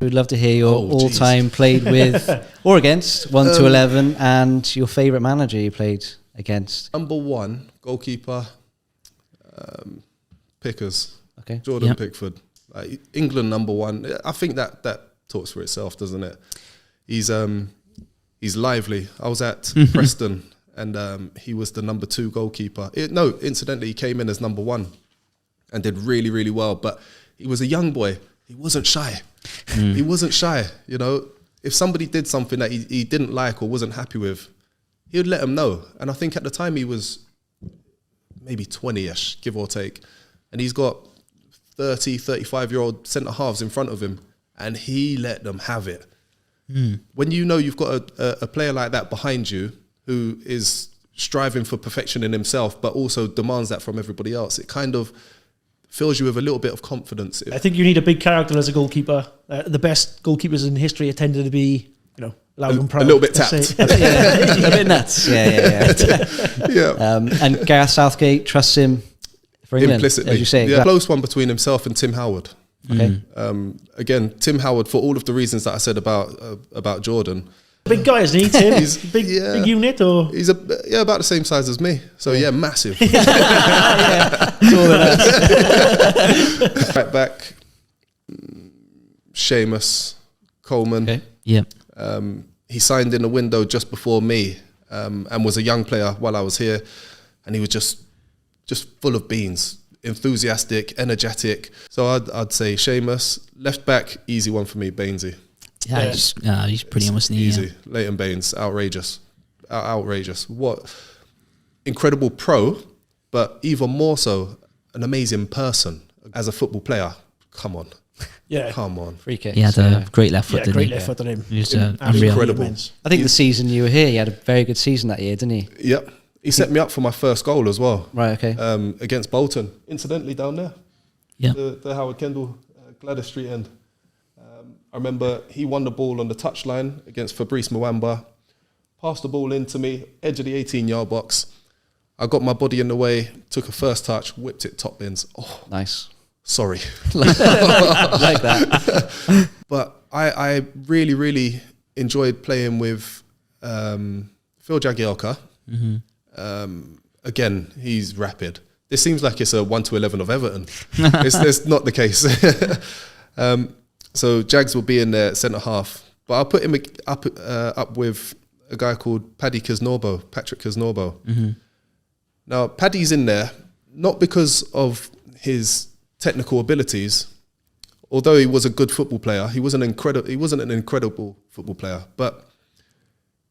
We'd love to hear your all-time played with or against 1-2-11 and your favourite manager you played against. Number one, goalkeeper, Pickers. Okay. Jordan Pickford. England number one. I think that talks for itself, doesn't it? He's lively. I was at Preston and he was the number 2 goalkeeper. Incidentally, he came in as number 1 and did really, really well. But he was a young boy. He wasn't shy. He wasn't shy. You know, if somebody did something that he didn't like or wasn't happy with, he would let them know. And I think at the time he was maybe 20-ish, give or take. And he's got 30, 35-year-old centre-halves in front of him. And he let them have it. When you know you've got a player like that behind you who is striving for perfection in himself, but also demands that from everybody else, it kind of fills you with a little bit of confidence. I think you need a big character as a goalkeeper. The best goalkeepers in history have tended to be, loud and proud. A little bit tapped. A bit nuts. Yeah. And Gareth Southgate trusts him for England, implicitly, as you say. Yeah. Close one between himself and Tim Howard. Okay. Again, Tim Howard, for all of the reasons that I said about Jordan. Big guy, isn't he, Tim? He's big unit, or he's about the same size as me. So massive. Right back, Seamus Coleman. Okay. Yeah. He signed in the window just before me, and was a young player while I was here, and he was just full of beans. Enthusiastic, energetic. So I'd say Seamus. Left back, easy one for me, Bainesy. Yeah, he's pretty almost easy. Leighton Baines, outrageous. What incredible pro, but even more so, an amazing person as a football player. Come on. Yeah. Come on. Free kicks. He had a great left foot, great left foot on him. He was incredible. I think the season you were here, he had a very good season that year, didn't he? Yep. He set me up for my first goal as well. Right, okay. Against Bolton, incidentally down there. Yeah. The Howard Kendall, Gladys Street end. I remember he won the ball on the touchline against Fabrice Mwamba, passed the ball into me, edge of the 18-yard box. I got my body in the way, took a first touch, whipped it top bins. Oh, nice. Sorry. Like that. But I really, really enjoyed playing with Phil Jagielka. Again, he's rapid. This seems like it's a 1-2-11 of Everton. It's not the case. So Jags will be in there centre half, but I'll put him up with a guy called Patrick Kaznorbo. Now Paddy's in there not because of his technical abilities, although he was a good football player. He wasn't an incredible football player, but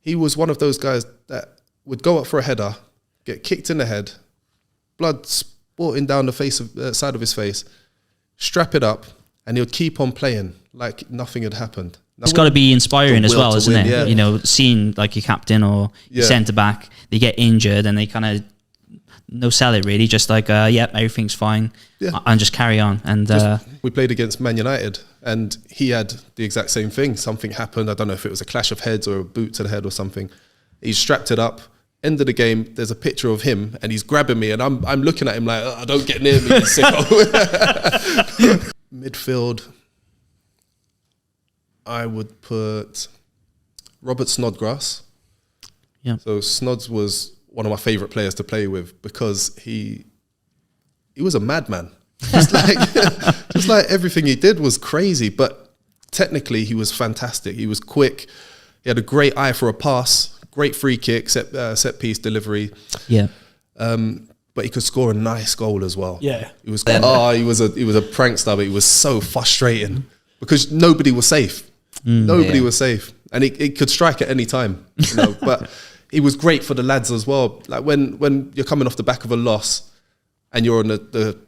he was one of those guys that would go up for a header, get kicked in the head, blood sporting down the side of his face, strap it up, and he would keep on playing like nothing had happened. It's got to be inspiring as well, isn't it? Yeah. You know, seeing like your captain or your centre back, they get injured and they kind of no sell it really, just like everything's fine, and just carry on. And we played against Man United, and he had the exact same thing. Something happened. I don't know if it was a clash of heads or a boot to the head or something. He strapped it up. End of the game, there's a picture of him, and he's grabbing me, and I'm looking at him like, oh, don't get near me, you sicko. Midfield, I would put Robert Snodgrass. Yeah. So Snods was one of my favourite players to play with because he was a madman. Just like everything he did was crazy, but technically he was fantastic. He was quick. He had a great eye for a pass. Great free kick, set piece delivery. Yeah. But he could score a nice goal as well. Yeah. He was a prankster, but he was so frustrating because nobody was safe. Nobody was safe. And he could strike at any time. But he was great for the lads as well. Like when you're coming off the back of a loss and you're on the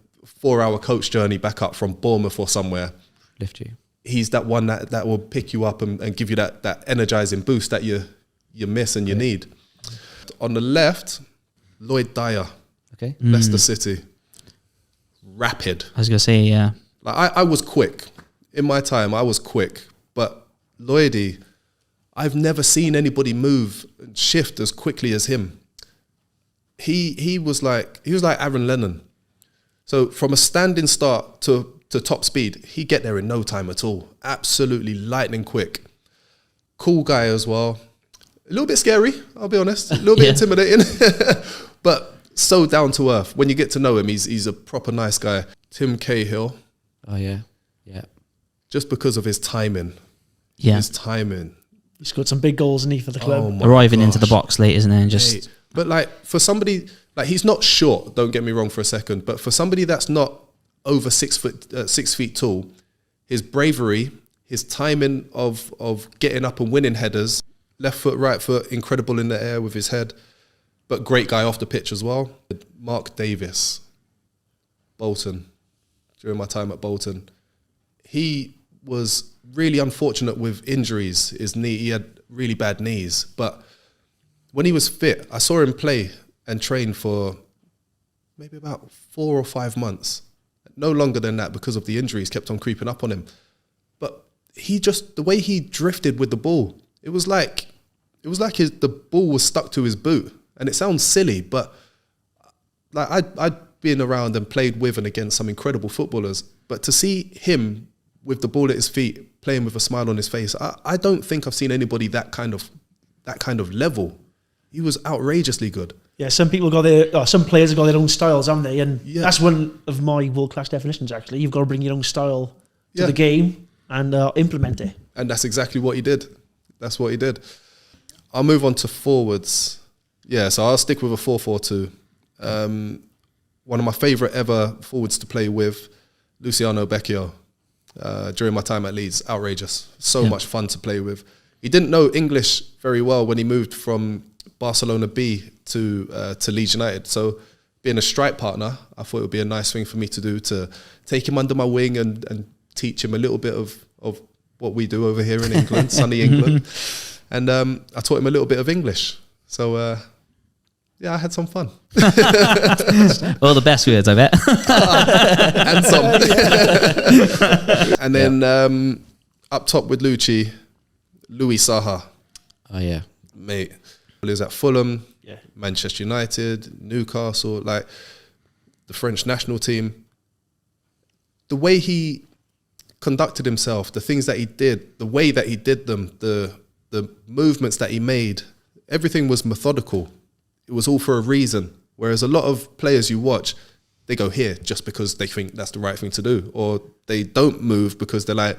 4-hour coach journey back up from Bournemouth or somewhere. Lift you. He's that one that will pick you up and give you that energizing boost that you miss and you need. On the left, Lloyd Dyer, okay, Leicester City. Rapid. I was going to say, yeah. Like I was quick. In my time, I was quick. But Lloydie, I've never seen anybody move and shift as quickly as him. He was like Aaron Lennon. So from a standing start to to top speed, he'd get there in no time at all. Absolutely lightning quick. Cool guy as well. A little bit scary, I'll be honest. A little bit intimidating. But so down to earth. When you get to know him, he's a proper nice guy. Tim Cahill. Oh, yeah. Just because of his timing. Yeah. His timing. He scored some big goals, didn't he, for the club? Arriving into the box late, isn't it? And just... But like, for somebody, like, he's not short, don't get me wrong for a second, but for somebody that's not over 6 feet tall, his bravery, his timing of getting up and winning headers, left foot, right foot, incredible in the air with his head, but great guy off the pitch as well. Mark Davis, Bolton, during my time at Bolton, he was really unfortunate with injuries. His knee, he had really bad knees, but when he was fit, I saw him play and train for maybe about 4 or 5 months. No longer than that because of the injuries kept on creeping up on him. But the way he drifted with the ball, it was like the ball was stuck to his boot. And it sounds silly, but like I'd been around and played with and against some incredible footballers. But to see him with the ball at his feet, playing with a smile on his face, I don't think I've seen anybody that kind of level. He was outrageously good. Yeah, some players have got their own styles, haven't they? And that's one of my world-class definitions, actually. You've got to bring your own style to the game and implement it. And that's exactly what he did. That's what he did. I'll move on to forwards. Yeah, so I'll stick with a 4-4-2. One of my favourite ever forwards to play with, Luciano Becchio, during my time at Leeds. Outrageous. So much fun to play with. He didn't know English very well when he moved from Barcelona B to Leeds United. So being a strike partner, I thought it would be a nice thing for me to do, to take him under my wing and teach him a little bit of what we do over here in England, sunny England. And I taught him a little bit of English. So, I had some fun. All the best words, I bet. And some. And then up top with Louis Saha. Oh, yeah. Mate. He was at Fulham, Manchester United, Newcastle, like the French national team. The way he conducted himself, the things that he did, the way that he did them, the movements that he made, everything was methodical. It was all for a reason. Whereas a lot of players you watch, they go here just because they think that's the right thing to do. Or they don't move because they're like,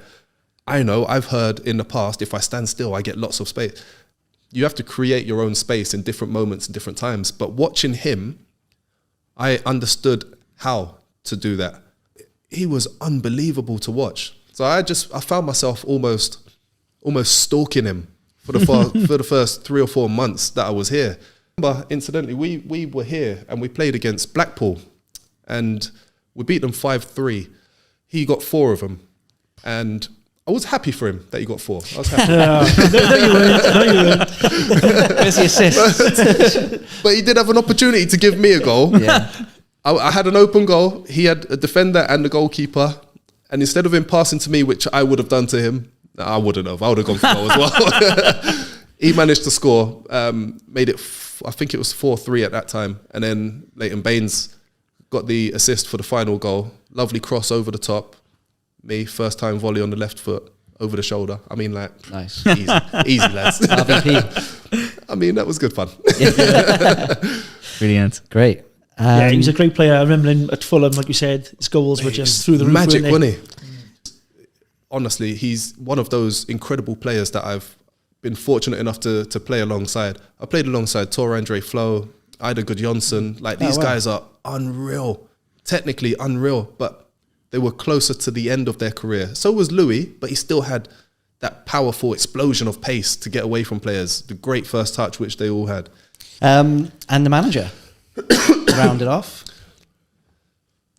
I know, I've heard in the past, if I stand still, I get lots of space. You have to create your own space in different moments and different times. But watching him, I understood how to do that. He was unbelievable to watch. So I found myself almost stalking him for the first 3 or 4 months that I was here. But incidentally, we were here and we played against Blackpool and we beat them 5-3. He got 4 of them. And I was happy for him that he got 4. I was happy. No, you weren't. Where's the assist? But he did have an opportunity to give me a goal. Yeah. I had an open goal. He had a defender and the goalkeeper. And instead of him passing to me, which I would have done to him, I wouldn't have. I would have gone for goal as well. He managed to score, made it, I think it was 4-3 at that time. And then Leighton Baines got the assist for the final goal. Lovely cross over the top. Me, first time volley on the left foot, over the shoulder. I mean, like, nice. Easy lads. RVP. I mean, that was good fun. Brilliant. Great. Yeah, he was a great player. I remember him at Fulham, like you said, his goals were just through the roof. Magic, weren't wasn't he? Honestly, he's one of those incredible players that I've been fortunate enough to play alongside. I played alongside Tor Andre Flo, Ida Gudjonsson. Like, these guys are unreal, technically unreal, but they were closer to the end of their career. So was Louis, but he still had that powerful explosion of pace to get away from players. The great first touch, which they all had. And the manager, round it off.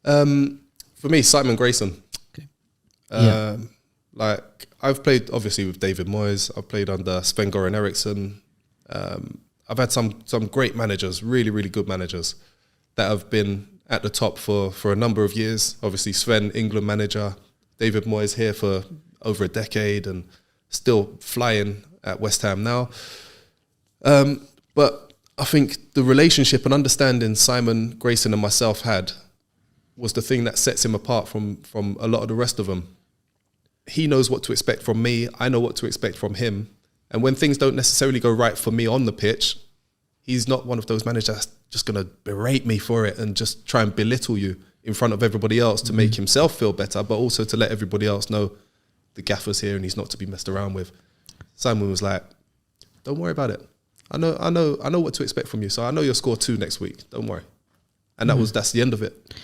For me, Simon Grayson. Okay. Like, I've played obviously with David Moyes. I've played under Sven-Goran Eriksson. I've had some great managers, really, really good managers that have been at the top for a number of years. Obviously, Sven, England manager. David Moyes here for over a decade and still flying at West Ham now. But I think the relationship and understanding Simon Grayson and myself had was the thing that sets him apart from a lot of the rest of them. He knows what to expect from me. I know what to expect from him. And when things don't necessarily go right for me on the pitch, he's not one of those managers that's just going to berate me for it and just try and belittle you in front of everybody else to make himself feel better, but also to let everybody else know the gaffer's here and he's not to be messed around with. Simon was like, don't worry about it. I know what to expect from you. So I know you'll score 2 next week. Don't worry. And that's the end of it.